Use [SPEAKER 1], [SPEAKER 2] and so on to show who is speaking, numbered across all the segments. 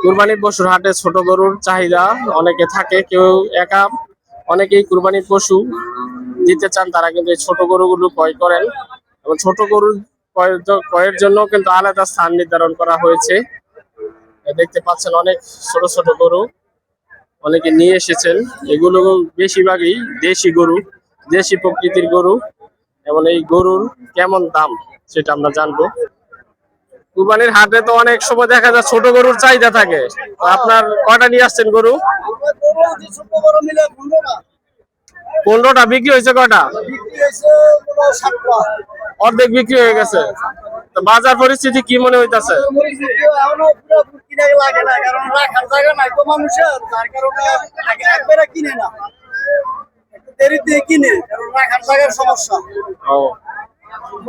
[SPEAKER 1] কুরবানির পশুর হাটে ছোট গরুর চাহিদা অনেকে থাকে, কেউ একা, অনেকেই কুরবানির পশু দিতে চান, তারা কিন্তু এই ছোট গরুগুলো ক্রয় করেন এবং ছোট গরু ক্রয়ের জন্য কিন্তু আলাদা স্থান নির্ধারণ করা হয়েছে। দেখতে পাচ্ছেন অনেক ছোট ছোট গরু অনেকে নিয়ে এসেছেন। এগুলো বেশিরভাগই দেশি গরু, দেশি প্রকৃতির গরু, এবং এই গরুর কেমন দাম সেটা আমরা জানবো। কুরবানির হাটে তো অনেক সময় দেখা যায় ছোট গরুর চাহিদা থাকে। আপনার কয়টা নিয়ে আসছেন গরু? 15টা। বিক্রি হয়েছে কয়টা? অর্ধেক বিক্রি হয়ে গেছে। তো বাজার পরিস্থিতি কি মনে হইতাছে?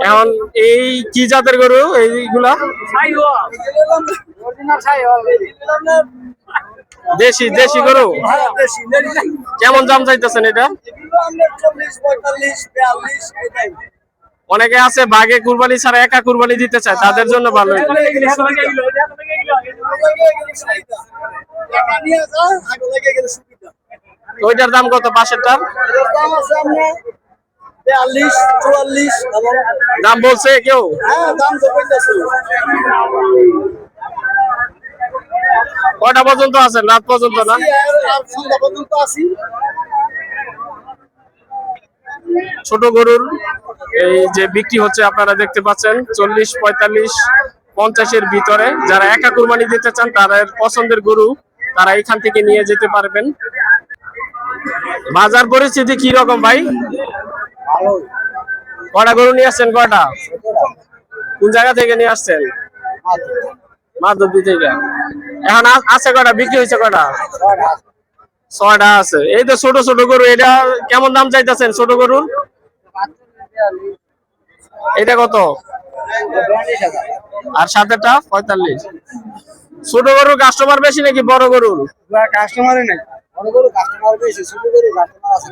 [SPEAKER 1] এখন এই কি জাতের গরু এইগুলা? দেশি দেশি গরু। কেমন দাম চাইতেছেন এটা? অনেকে আছে বাঘে কুরবানি ছাড়া একা কুরবানি দিতে চায়, তাদের জন্য ভালো। ওইটার দাম কত? পাশেরটার দাম বলছে কেউ? কয়টা পর্যন্ত আছেন? রাত পর্যন্ত না? ছোট গরুর এই যে বিক্রি হচ্ছে আপনারা দেখতে পাচ্ছেন 40, 45, 50-এর ভিতরে। যারা একা কুরবানি দিতে চান তাদের পছন্দের গরু তারা এখান থেকে নিয়ে যেতে পারবেন। বাজার পরিস্থিতি কি রকম ভাই? কয়টা গরু নিয়ে আসছেন? কয়টা? কোন জায়গা থেকে নিয়ে আসছেন? মাধবদী থেকে। এখন আছে কয়টা? বিক্রি হয়েছে কয়টা? 6টা আছে। এই তো ছোট ছোট গরু, এটা কেমন দাম চাইতেছেন ছোট গরুর? এটা কত? আর সাথেটা 45। ছোট গরুর কাস্টমার বেশি নাকি বড় গরুর?
[SPEAKER 2] কাস্টমারই নাই, বড় গরু কাস্টমার বেশি, ছোট গরু কাস্টমার আছে।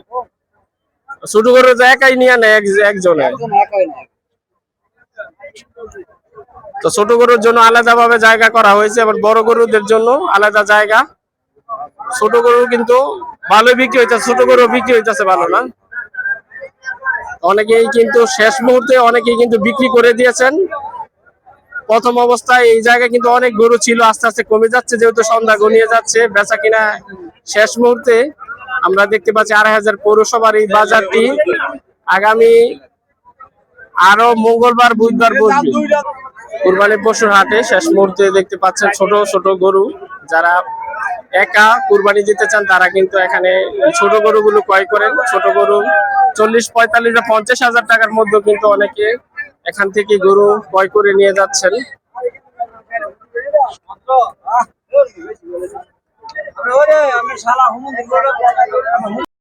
[SPEAKER 1] ছোট গরু তো একাই নিয়ে নেয় একজনে। তো ছোট গরুর জন্য আলাদা ভাবে জায়গা করা হয়েছে, এবং বড় গরুদের জন্য আলাদা জায়গা। ছোট গরু কিন্তু ভালো বিক্রি হইতেছে, ছোট গরু বিক্রি হইতেছে ভালো না? অনেকেই কিন্তু শেষ মুহূর্তে অনেকেই কিন্তু বিক্রি করে দিয়েছেন। প্রথম অবস্থায় এই জায়গায় কিন্তু অনেক গরু ছিল, আস্তে আস্তে কমে যাচ্ছে যেহেতু সন্ধ্যা ঘনিয়ে যাচ্ছে। বেচা কিনা শেষ মুহূর্তে আমরা দেখতে পাচ্ছি 2500 পৌরসভার এই বাজারটি আগামী আরো মঙ্গলবার, বুধবার বসবে। কুরবানির পশুর হাটে শেষ মুহূর্তে দেখতে পাচ্ছেন ছোট ছোট গরু। যারা একা কুরবানি দিতে চান তারা কিন্তু এখানে ছোট গরুগুলো ক্রয় করেন। ছোট গরু 40, 45 বা 50,000 টাকার মধ্যে কিন্তু অনেকে এখান থেকে গরু ক্রয় করে নিয়ে যাচ্ছেন।